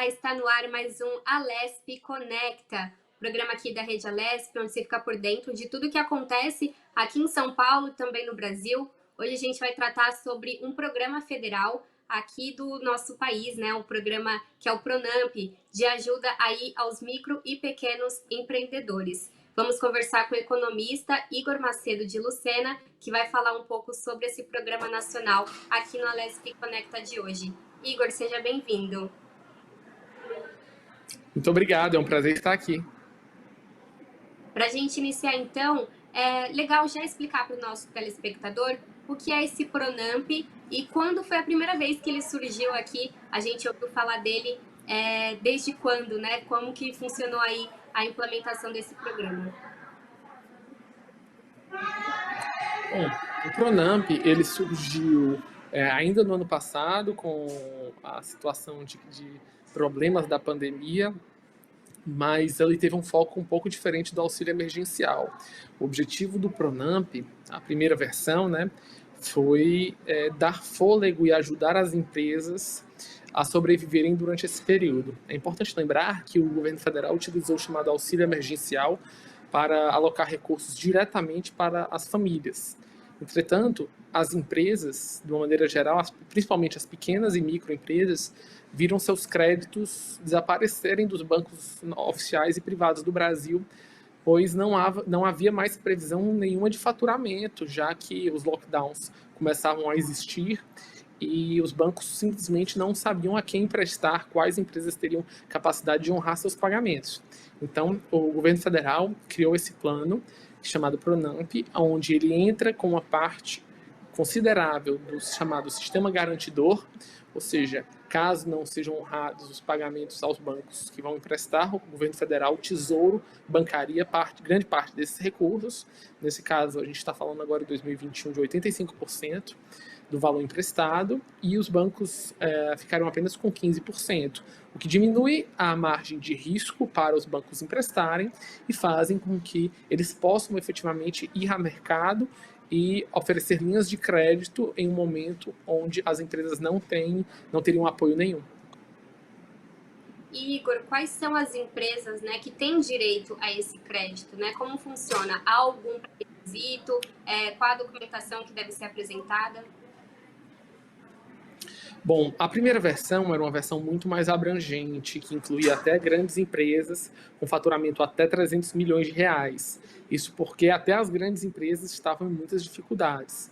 Olá, está no ar mais um Alesp Conecta, programa aqui da Rede Alesp, onde você fica por dentro de tudo que acontece aqui em São Paulo e também no Brasil. Hoje a gente vai tratar sobre um programa federal aqui do nosso país, né? Um programa que é o Pronamp, de ajuda aí aos micro e pequenos empreendedores. Vamos conversar com o economista Igor Macedo de Lucena, que vai falar um pouco sobre esse programa nacional aqui no Alesp Conecta de hoje. Igor, seja bem-vindo. Muito obrigado, é um prazer estar aqui. Para a gente iniciar, então, é legal já explicar para o nosso telespectador o que é esse Pronamp e quando foi a primeira vez que ele surgiu aqui. A gente ouviu falar dele desde quando, né? Como que funcionou aí a implementação desse programa? Bom, o Pronamp, ele surgiu ainda no ano passado com a situação de problemas da pandemia, mas ele teve um foco um pouco diferente do auxílio emergencial. O objetivo do Pronamp, a primeira versão, né, foi dar fôlego e ajudar as empresas a sobreviverem durante esse período. É importante lembrar que o governo federal utilizou o chamado auxílio emergencial para alocar recursos diretamente para as famílias. Entretanto, as empresas, de uma maneira geral, principalmente as pequenas e microempresas, viram seus créditos desaparecerem dos bancos oficiais e privados do Brasil, pois não havia mais previsão nenhuma de faturamento, já que os lockdowns começavam a existir e os bancos simplesmente não sabiam a quem emprestar, quais empresas teriam capacidade de honrar seus pagamentos. Então, o governo federal criou esse plano, chamado Pronamp, onde ele entra com uma parte considerável do chamado sistema garantidor, ou seja, caso não sejam honrados os pagamentos aos bancos que vão emprestar, o governo federal, o Tesouro, bancaria grande parte desses recursos. Nesse caso, a gente está falando agora de 2021 de 85% do valor emprestado, e os bancos ficaram apenas com 15%, o que diminui a margem de risco para os bancos emprestarem e fazem com que eles possam efetivamente ir ao mercado e oferecer linhas de crédito em um momento onde as empresas não teriam apoio nenhum. Igor, quais são as empresas, né, que têm direito a esse crédito, né? Como funciona? Há algum requisito? Qual a documentação que deve ser apresentada? Bom, a primeira versão era uma versão muito mais abrangente, que incluía até grandes empresas com faturamento até 300 milhões de reais. Isso porque até as grandes empresas estavam em muitas dificuldades.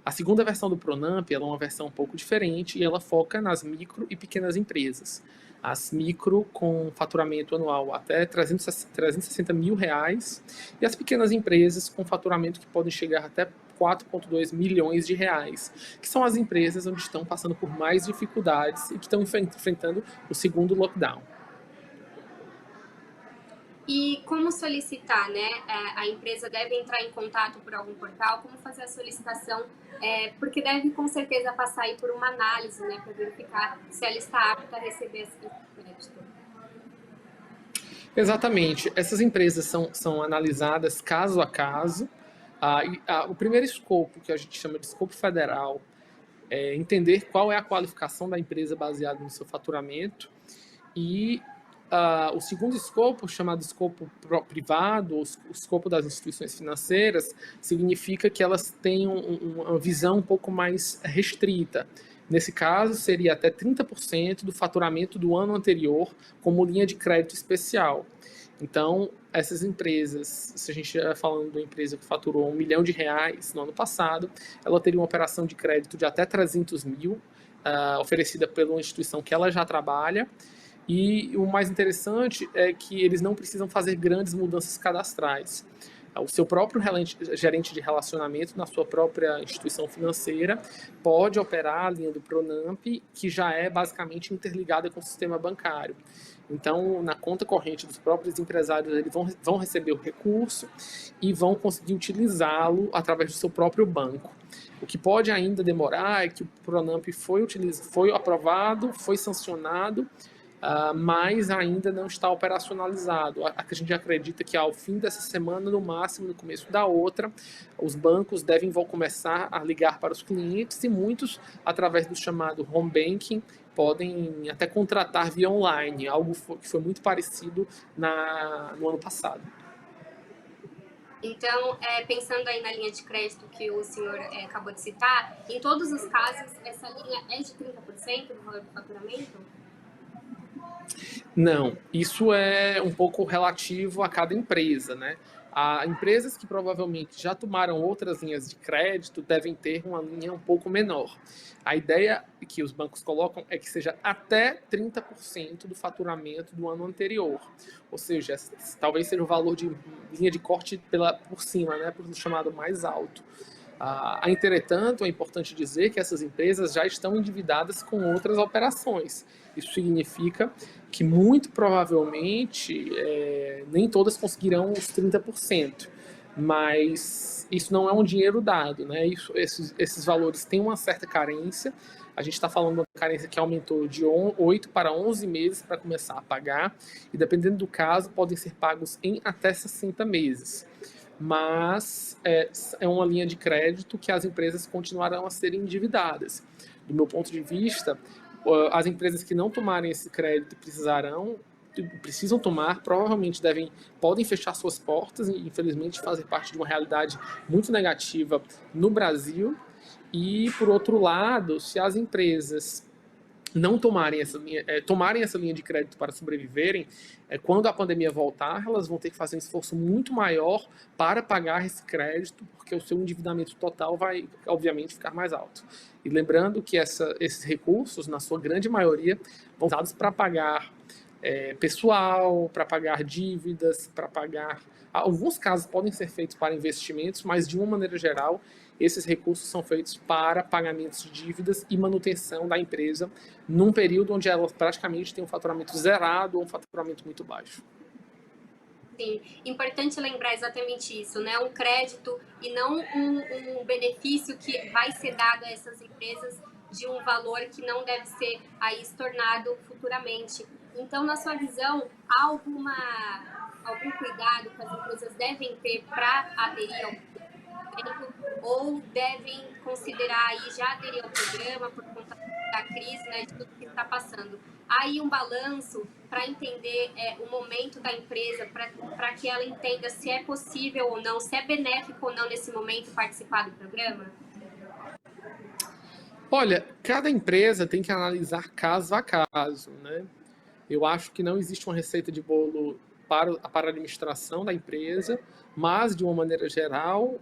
A segunda versão do Pronamp ela é uma versão um pouco diferente e ela foca nas micro e pequenas empresas. As micro com faturamento anual até 360 mil reais e as pequenas empresas com faturamento que podem chegar até 4,2 milhões de reais, que são as empresas onde estão passando por mais dificuldades e que estão enfrentando o segundo lockdown. E como solicitar, né? A empresa deve entrar em contato por algum portal? Como fazer a solicitação? Porque deve, com certeza, passar aí por uma análise, né? Para verificar se ela está apta a receber esse crédito. Exatamente. Essas empresas são analisadas caso a caso. O primeiro escopo, que a gente chama de escopo federal, é entender qual é a qualificação da empresa baseada no seu faturamento. E o segundo escopo, chamado escopo privado, ou o escopo das instituições financeiras, significa que elas têm uma visão um pouco mais restrita. Nesse caso, seria até 30% do faturamento do ano anterior como linha de crédito especial. Então, essas empresas, se a gente estiver falando de uma empresa que faturou R$1 milhão no ano passado, ela teria uma operação de crédito de até 300 mil, oferecida pela instituição que ela já trabalha. E o mais interessante é que eles não precisam fazer grandes mudanças cadastrais. O seu próprio gerente de relacionamento na sua própria instituição financeira pode operar a linha do Pronamp, que já é basicamente interligada com o sistema bancário. Então, na conta corrente dos próprios empresários, eles vão receber o recurso e vão conseguir utilizá-lo através do seu próprio banco. O que pode ainda demorar é que o Pronamp foi aprovado, foi sancionado, mas ainda não está operacionalizado. A gente acredita que ao fim dessa semana, no máximo no começo da outra, os bancos vão começar a ligar para os clientes e muitos, através do chamado home banking, podem até contratar via online, algo que foi muito parecido no ano passado. Então, pensando aí na linha de crédito que o senhor acabou de citar, em todos os casos, essa linha é de 30% do valor do faturamento? Não, isso é um pouco relativo a cada empresa, né? Há empresas que provavelmente já tomaram outras linhas de crédito devem ter uma linha um pouco menor. A ideia que os bancos colocam é que seja até 30% do faturamento do ano anterior. Ou seja, talvez seja o valor de linha de corte por cima, né? Por chamado mais alto. Entretanto, é importante dizer que essas empresas já estão endividadas com outras operações. Isso significa que, muito provavelmente, nem todas conseguirão os 30%, mas isso não é um dinheiro dado, né? Esses valores têm uma certa carência. A gente está falando de uma carência que aumentou de 8 para 11 meses para começar a pagar, e dependendo do caso, podem ser pagos em até 60 meses. Mas é uma linha de crédito que as empresas continuarão a ser endividadas. Do meu ponto de vista, as empresas que não tomarem esse crédito precisam tomar, provavelmente podem fechar suas portas e, infelizmente, fazer parte de uma realidade muito negativa no Brasil. E, por outro lado, se as empresas não tomarem essa linha de crédito para sobreviverem, quando a pandemia voltar, elas vão ter que fazer um esforço muito maior para pagar esse crédito, porque o seu endividamento total vai, obviamente, ficar mais alto. E lembrando que esses recursos, na sua grande maioria, vão ser usados para pagar pessoal, para pagar dívidas, para pagar... Alguns casos podem ser feitos para investimentos, mas, de uma maneira geral, esses recursos são feitos para pagamentos de dívidas e manutenção da empresa num período onde ela praticamente tem um faturamento zerado ou um faturamento muito baixo. Sim, importante lembrar exatamente isso, né? Um crédito e não um benefício que vai ser dado a essas empresas de um valor que não deve ser aí estornado futuramente. Então, na sua visão, há algum cuidado que as empresas devem ter para aderir ao programa, ou devem considerar aí já aderir ao programa por conta da crise, né, de tudo que está passando? Há aí um balanço para entender o momento da empresa, para que ela entenda se é possível ou não, se é benéfico ou não nesse momento participar do programa? Olha, cada empresa tem que analisar caso a caso, né? Eu acho que não existe uma receita de bolo para a administração da empresa, mas, de uma maneira geral,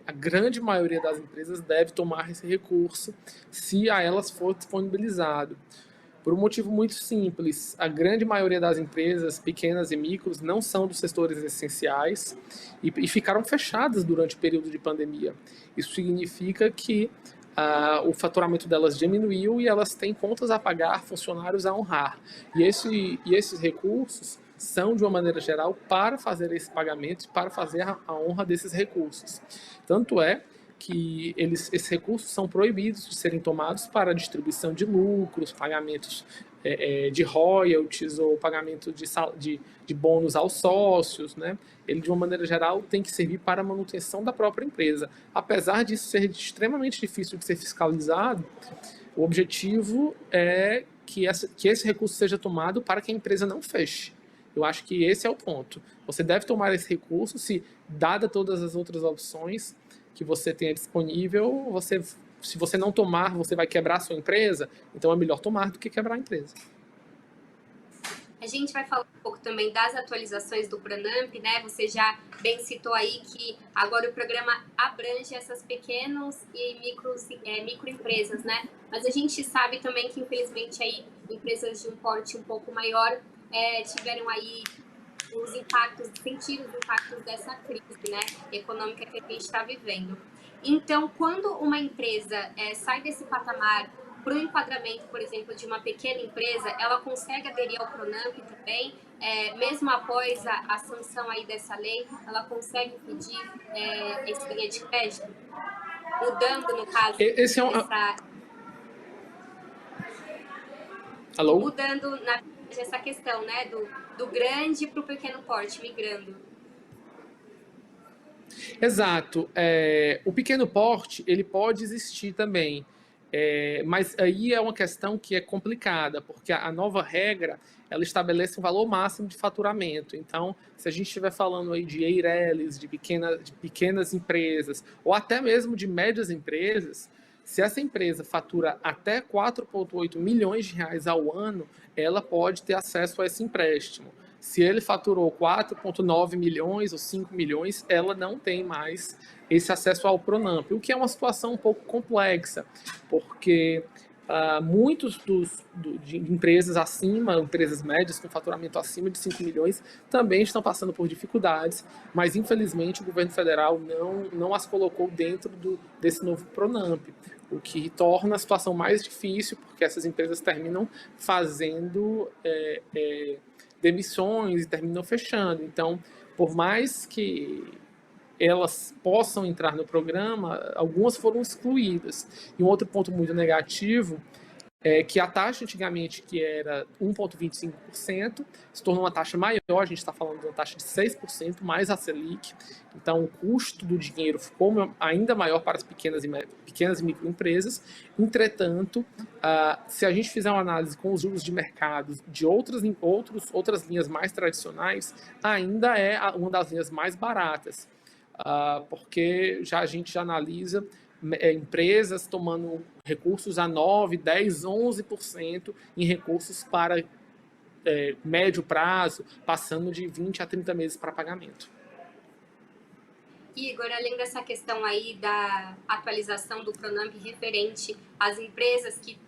a grande maioria das empresas deve tomar esse recurso se a elas for disponibilizado. Por um motivo muito simples, a grande maioria das empresas, pequenas e micros, não são dos setores essenciais e ficaram fechadas durante o período de pandemia. Isso significa que o faturamento delas diminuiu e elas têm contas a pagar, funcionários a honrar. E esses recursos são, de uma maneira geral, para fazer esse pagamento, para fazer a honra desses recursos. Tanto é que esses recursos são proibidos de serem tomados para distribuição de lucros, pagamentos de royalties ou pagamento de bônus aos sócios, né? Ele, de uma maneira geral, tem que servir para a manutenção da própria empresa. Apesar disso ser extremamente difícil de ser fiscalizado, o objetivo é que esse recurso seja tomado para que a empresa não feche. Eu acho que esse é o ponto. Você deve tomar esse recurso se, dada todas as outras opções que você tenha disponível, se você não tomar, você vai quebrar a sua empresa, então é melhor tomar do que quebrar a empresa. A gente vai falar um pouco também das atualizações do Pronamp, né? Você já bem citou aí que agora o programa abrange essas pequenas e microempresas, né? Mas a gente sabe também que, infelizmente, aí empresas de um porte um pouco maior tiveram aí sentiram os impactos dessa crise, né, econômica que a gente está vivendo. Então, quando uma empresa sai desse patamar para o enquadramento, por exemplo, de uma pequena empresa, ela consegue aderir ao Pronamp também, mesmo após a sanção aí dessa lei, ela consegue pedir esse linha de crédito? Mudando, no caso, Alô? Mudando, na verdade, essa questão, né, do grande para o pequeno porte, migrando. Exato. O pequeno porte, ele pode existir também. Mas aí é uma questão que é complicada, porque a nova regra, ela estabelece um valor máximo de faturamento. Então, se a gente estiver falando aí de EIRELIs, de pequenas empresas, ou até mesmo de médias empresas, se essa empresa fatura até 4,8 milhões de reais ao ano, ela pode ter acesso a esse empréstimo. Se ele faturou 4,9 milhões ou 5 milhões, ela não tem mais esse acesso ao Pronamp, o que é uma situação um pouco complexa, porque muitos de empresas acima, empresas médias com faturamento acima de 5 milhões, também estão passando por dificuldades, mas infelizmente o governo federal não as colocou dentro desse novo Pronamp, o que torna a situação mais difícil, porque essas empresas terminam fazendo demissões e terminam fechando. Então, por mais que elas possam entrar no programa, algumas foram excluídas. E um outro ponto muito negativo é que a taxa antigamente, que era 1,25%, se tornou uma taxa maior, a gente está falando de uma taxa de 6%, mais a Selic. Então, o custo do dinheiro ficou ainda maior para as pequenas e microempresas. Entretanto, se a gente fizer uma análise com os juros de mercado de outras linhas mais tradicionais, ainda é uma das linhas mais baratas. Porque a gente já analisa empresas tomando recursos a 9, 10, 11% em recursos para médio prazo, passando de 20 a 30 meses para pagamento. Igor, além dessa questão aí da atualização do Pronamp referente às empresas que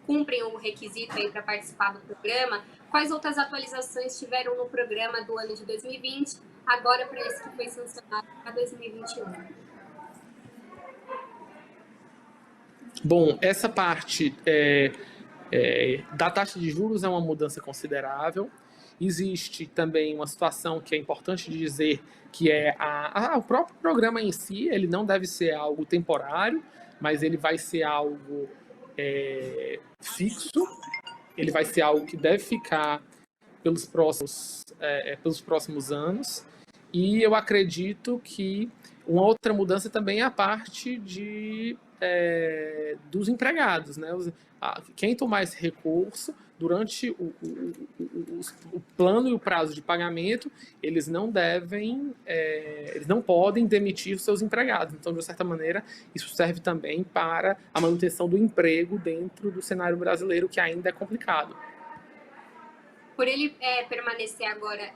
cumprem o requisito aí para participar do programa, quais outras atualizações tiveram no programa do ano de 2020, agora para esse que foi sancionado para 2021? Bom, essa parte da taxa de juros é uma mudança considerável. Existe também uma situação que é importante de dizer, que é o próprio programa em si, ele não deve ser algo temporário, mas ele vai ser algo fixo, ele vai ser algo que deve ficar pelos próximos anos. E eu acredito que uma outra mudança também é a parte dos empregados, né? Quem tomar esse recurso durante o plano e o prazo de pagamento, eles não podem demitir os seus empregados. Então, de certa maneira, isso serve também para a manutenção do emprego dentro do cenário brasileiro, que ainda é complicado. Por ele permanecer agora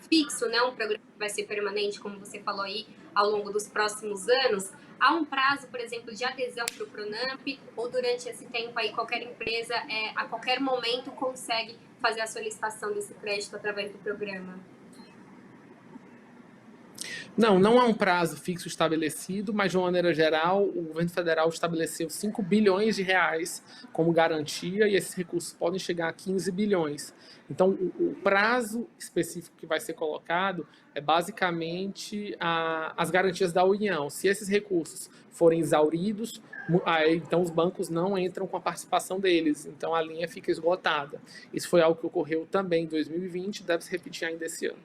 fixo, né, um programa que vai ser permanente, como você falou aí, ao longo dos próximos anos, há um prazo, por exemplo, de adesão para o Pronamp, ou durante esse tempo aí qualquer empresa, a qualquer momento, consegue fazer a solicitação desse crédito através do programa? Não há um prazo fixo estabelecido, mas de uma maneira geral, o governo federal estabeleceu 5 bilhões de reais como garantia e esses recursos podem chegar a 15 bilhões. Então, o prazo específico que vai ser colocado é basicamente as garantias da União. Se esses recursos forem exauridos, então os bancos não entram com a participação deles, então a linha fica esgotada. Isso foi algo que ocorreu também em 2020 e deve se repetir ainda esse ano.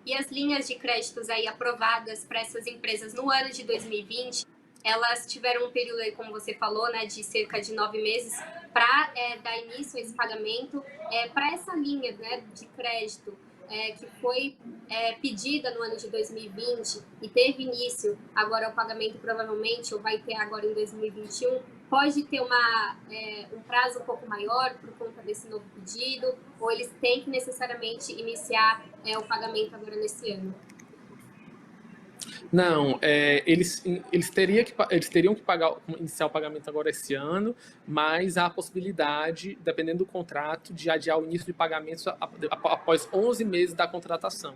E as linhas de créditos aí aprovadas para essas empresas no ano de 2020, elas tiveram um período aí, como você falou, né, de cerca de 9 meses para dar início a esse pagamento. Para essa linha, né, de crédito que foi pedida no ano de 2020 e teve início agora o pagamento provavelmente, ou vai ter agora em 2021, pode ter um prazo um pouco maior por conta desse novo pedido, ou eles têm que necessariamente iniciar o pagamento agora nesse ano? Não, eles teriam que iniciar o pagamento agora esse ano, mas há a possibilidade, dependendo do contrato, de adiar o início de pagamentos após 11 meses da contratação.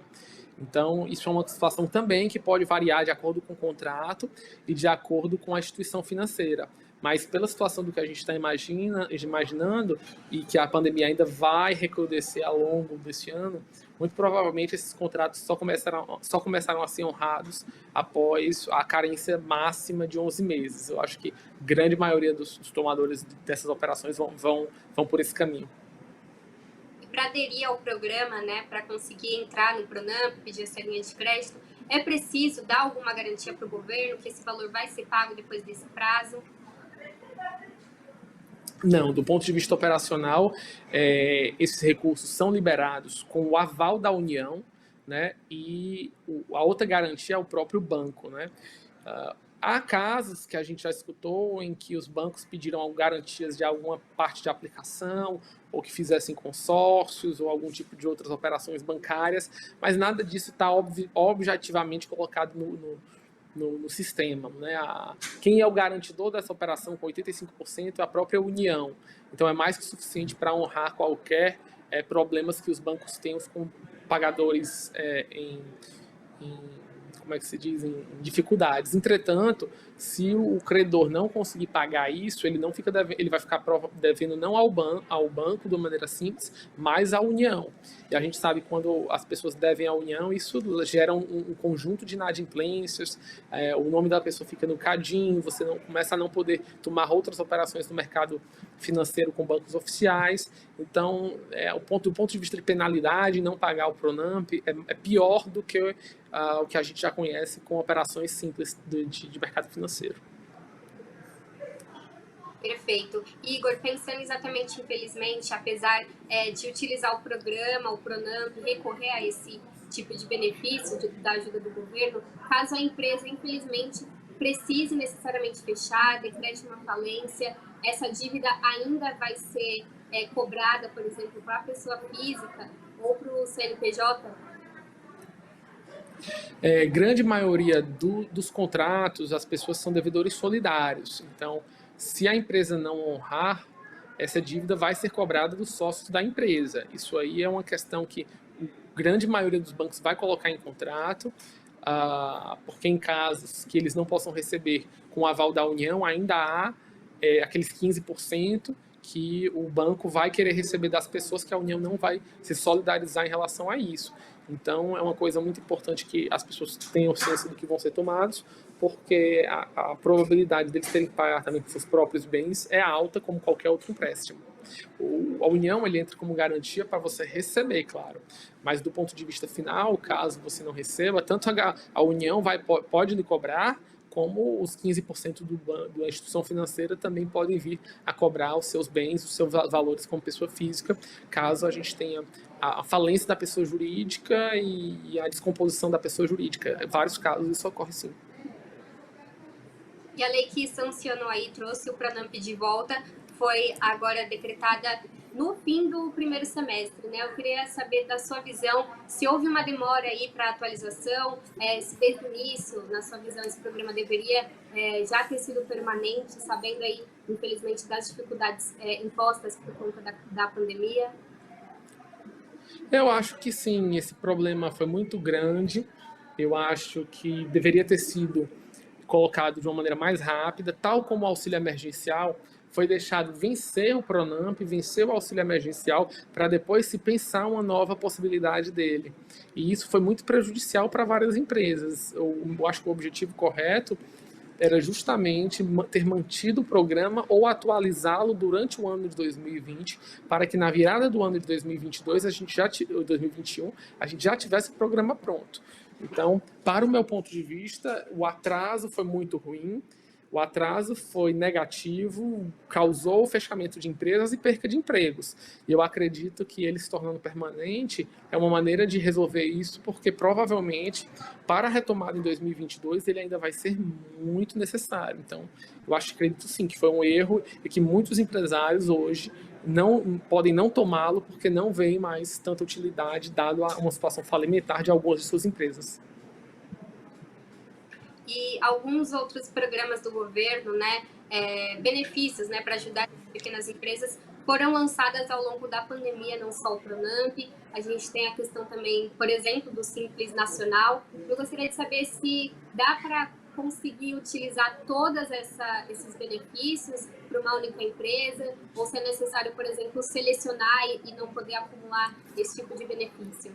Então, isso é uma situação também que pode variar de acordo com o contrato e de acordo com a instituição financeira. Mas pela situação do que a gente está imaginando e que a pandemia ainda vai recrudescer ao longo desse ano, muito provavelmente esses contratos só começarão a ser honrados após a carência máxima de 11 meses. Eu acho que a grande maioria dos tomadores dessas operações vão por esse caminho. E para aderir ao programa, né, para conseguir entrar no Pronamp, pedir essa linha de crédito, é preciso dar alguma garantia para o governo que esse valor vai ser pago depois desse prazo? Não, do ponto de vista operacional, esses recursos são liberados com o aval da União, né? E a outra garantia é o próprio banco, né? Há casos que a gente já escutou em que os bancos pediram garantias de alguma parte de aplicação, ou que fizessem consórcios, ou algum tipo de outras operações bancárias, mas nada disso está objetivamente colocado no sistema. Né? Quem é o garantidor dessa operação com 85% é a própria União. Então é mais que suficiente para honrar qualquer problemas que os bancos tenham com pagadores como é que se diz, em dificuldades. Entretanto, se o credor não conseguir pagar isso, ele não fica devendo, ele vai ficar devendo não ao banco de maneira simples, mas à União. E a gente sabe que quando as pessoas devem à União, isso gera um conjunto de inadimplências, o nome da pessoa fica no cadinho, você começa a não poder tomar outras operações no mercado financeiro com bancos oficiais. Então, do ponto de vista de penalidade, não pagar o Pronamp é pior do que o que a gente já conhece com operações simples de mercado financeiro. Perfeito. Igor, pensando exatamente, infelizmente, apesar de utilizar o programa, o Pronamp, recorrer a esse tipo de benefício da ajuda do governo, caso a empresa, infelizmente, precise necessariamente fechar, decrete uma falência, essa dívida ainda vai ser cobrada, por exemplo, para a pessoa física ou para o CNPJ? Grande maioria dos contratos, as pessoas são devedores solidários. Então, se a empresa não honrar, essa dívida vai ser cobrada dos sócios da empresa. Isso aí é uma questão que a grande maioria dos bancos vai colocar em contrato, porque em casos que eles não possam receber com o aval da União, ainda há aqueles 15% que o banco vai querer receber das pessoas, que a União não vai se solidarizar em relação a isso. Então, é uma coisa muito importante que as pessoas tenham ciência do que vão ser tomados, porque a probabilidade deles terem que pagar também com seus próprios bens é alta, como qualquer outro empréstimo. A União ele entra como garantia para você receber, claro. Mas do ponto de vista final, caso você não receba, tanto a União pode lhe cobrar, como os 15% da instituição financeira também podem vir a cobrar os seus bens, os seus valores como pessoa física, caso a gente tenha a falência da pessoa jurídica e a descomposição da pessoa jurídica. Em vários casos isso ocorre sim. E a lei que sancionou aí, trouxe o Pronamp de volta, foi agora decretada no fim do primeiro semestre, né? Eu queria saber da sua visão, se houve uma demora aí para atualização, se desde o início, na sua visão, esse programa deveria já ter sido permanente, sabendo aí, infelizmente, das dificuldades impostas por conta da pandemia? Eu acho que sim, esse problema foi muito grande. Eu acho que deveria ter sido colocado de uma maneira mais rápida, tal como o auxílio emergencial foi deixado vencer o Pronamp, vencer o auxílio emergencial, para depois se pensar uma nova possibilidade dele. E isso foi muito prejudicial para várias empresas. Eu acho que o objetivo correto era justamente ter mantido o programa ou atualizá-lo durante o ano de 2020, para que na virada do ano de 2022, 2021, a gente já tivesse o programa pronto. Então, para o meu ponto de vista, o atraso foi muito ruim, o atraso foi negativo, causou o fechamento de empresas e perca de empregos. E eu acredito que ele se tornando permanente é uma maneira de resolver isso, porque provavelmente, para a retomada em 2022, ele ainda vai ser muito necessário. Então, eu acredito sim que foi um erro e que muitos empresários hoje podem não tomá-lo porque não veem mais tanta utilidade, dado a uma situação falimentar de algumas de suas empresas. E alguns outros programas do governo, né, benefícios, né, para ajudar as pequenas empresas, foram lançadas ao longo da pandemia, não só o Pronamp. A gente tem a questão também, por exemplo, do Simples Nacional. Eu gostaria de saber se dá para conseguir utilizar todos esses benefícios para uma única empresa, ou se é necessário, por exemplo, selecionar e não poder acumular esse tipo de benefício.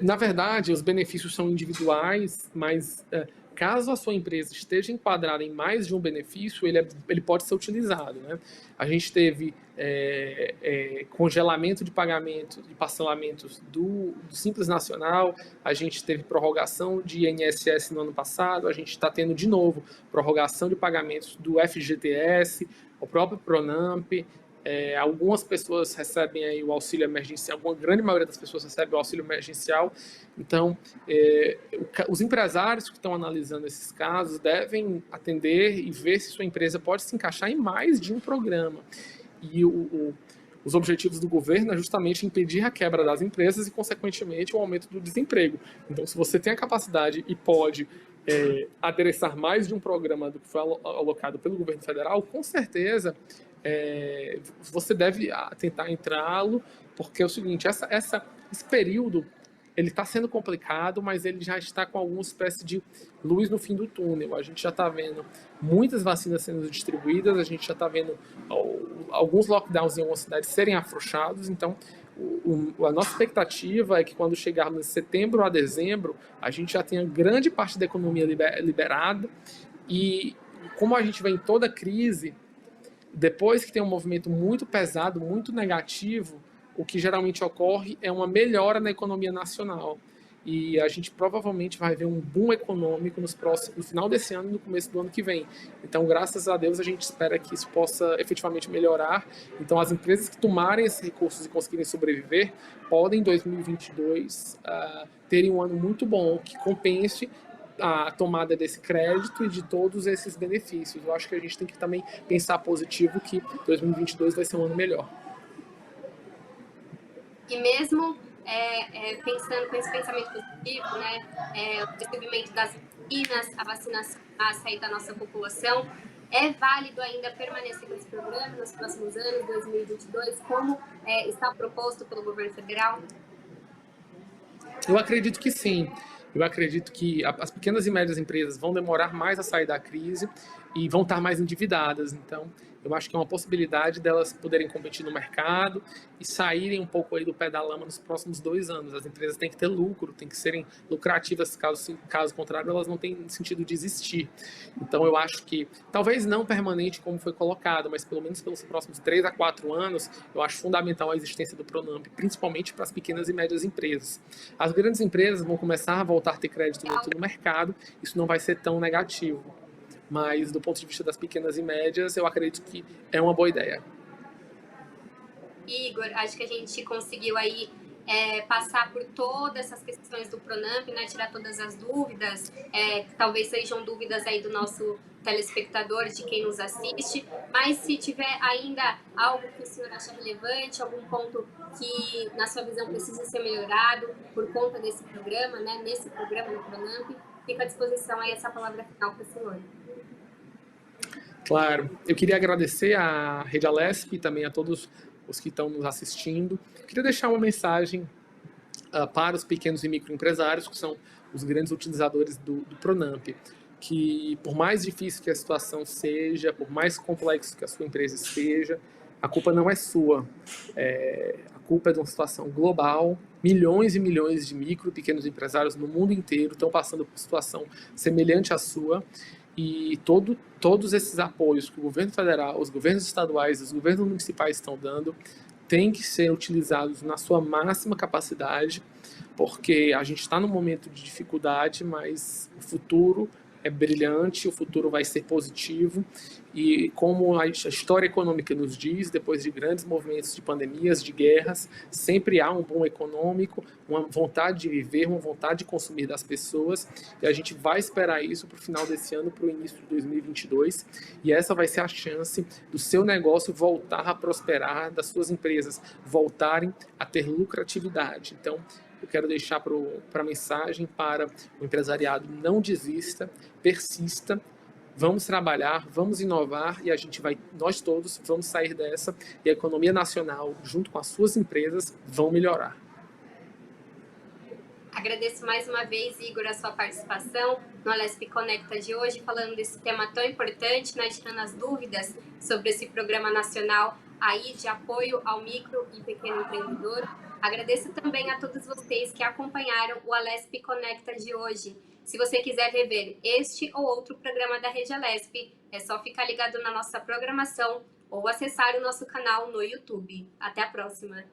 Na verdade, os benefícios são individuais, mas caso a sua empresa esteja enquadrada em mais de um benefício, ele pode ser utilizado, né? A gente teve congelamento de pagamento, de parcelamentos do Simples Nacional, a gente teve prorrogação de INSS no ano passado, a gente está tendo de novo prorrogação de pagamentos do FGTS, o próprio Pronamp. Algumas pessoas recebem aí o auxílio emergencial, a grande maioria das pessoas recebe o auxílio emergencial. Então, os empresários que estão analisando esses casos devem atender e ver se sua empresa pode se encaixar em mais de um programa. E os objetivos do governo é justamente impedir a quebra das empresas e, consequentemente, o aumento do desemprego. Então, se você tem a capacidade e pode adereçar mais de um programa do que foi alocado pelo governo federal, com certeza você deve tentar entrá-lo, porque é o seguinte, esse período ele está sendo complicado, mas ele já está com alguma espécie de luz no fim do túnel. A gente já está vendo muitas vacinas sendo distribuídas, a gente já está vendo alguns lockdowns em algumas cidades serem afrouxados, então a nossa expectativa é que quando chegarmos de setembro a dezembro, a gente já tenha grande parte da economia liberada, e como a gente vê em toda crise, depois que tem um movimento muito pesado, muito negativo, o que geralmente ocorre é uma melhora na economia nacional. E a gente provavelmente vai ver um boom econômico no final desse ano e no começo do ano que vem. Então, graças a Deus, a gente espera que isso possa efetivamente melhorar. Então, as empresas que tomarem esses recursos e conseguirem sobreviver, podem, em 2022, terem um ano muito bom, que compense a tomada desse crédito e de todos esses benefícios. Eu acho que a gente tem que também pensar positivo que 2022 vai ser um ano melhor. E mesmo pensando com esse pensamento positivo, né, o recebimento das vacinas, a vacinação, a sair da nossa população, é válido ainda permanecer com esse programa nos próximos anos, 2022, como está proposto pelo governo federal? Eu acredito que sim. Eu acredito que as pequenas e médias empresas vão demorar mais a sair da crise e vão estar mais endividadas. Então, eu acho que é uma possibilidade delas poderem competir no mercado e saírem um pouco aí do pé da lama nos próximos 2 anos. As empresas têm que ter lucro, têm que serem lucrativas, caso contrário, elas não têm sentido de existir. Então, eu acho que, talvez não permanente como foi colocado, mas pelo menos pelos próximos 3 a 4 anos, eu acho fundamental a existência do Pronamp, principalmente para as pequenas e médias empresas. As grandes empresas vão começar a voltar a ter crédito neto no mercado, isso não vai ser tão negativo. Mas, do ponto de vista das pequenas e médias, eu acredito que é uma boa ideia. Igor, acho que a gente conseguiu aí passar por todas essas questões do Pronamp, né, tirar todas as dúvidas, talvez sejam dúvidas aí do nosso telespectador, de quem nos assiste, mas se tiver ainda algo que o senhor acha relevante, algum ponto que, na sua visão, precisa ser melhorado por conta desse programa, né, nesse programa do Pronamp, fica à disposição aí essa palavra final para o senhor. Claro, eu queria agradecer à Rede Alesp e também a todos os que estão nos assistindo. Eu queria deixar uma mensagem para os pequenos e microempresários, que são os grandes utilizadores do Pronamp, que por mais difícil que a situação seja, por mais complexo que a sua empresa esteja, a culpa não é sua. A culpa é de uma situação global. Milhões e milhões de micro e pequenos empresários no mundo inteiro estão passando por situação semelhante à sua. E todos esses apoios que o governo federal, os governos estaduais, os governos municipais estão dando, têm que ser utilizados na sua máxima capacidade, porque a gente está num momento de dificuldade, mas o futuro é brilhante, o futuro vai ser positivo, e como a história econômica nos diz, depois de grandes movimentos de pandemias, de guerras, sempre há um boom econômico, uma vontade de viver, uma vontade de consumir das pessoas, e a gente vai esperar isso para o final desse ano, para o início de 2022, e essa vai ser a chance do seu negócio voltar a prosperar, das suas empresas voltarem a ter lucratividade. Então, eu quero deixar para a mensagem para o empresariado: não desista, persista, vamos trabalhar, vamos inovar e nós todos vamos sair dessa e a economia nacional, junto com as suas empresas, vão melhorar. Agradeço mais uma vez, Igor, a sua participação no Alesp Conecta de hoje, falando desse tema tão importante, né, tirando as dúvidas sobre esse programa nacional aí de apoio ao micro e pequeno empreendedor. Agradeço também a todos vocês que acompanharam o Alesp Conecta de hoje. Se você quiser rever este ou outro programa da Rede Alesp, é só ficar ligado na nossa programação ou acessar o nosso canal no YouTube. Até a próxima!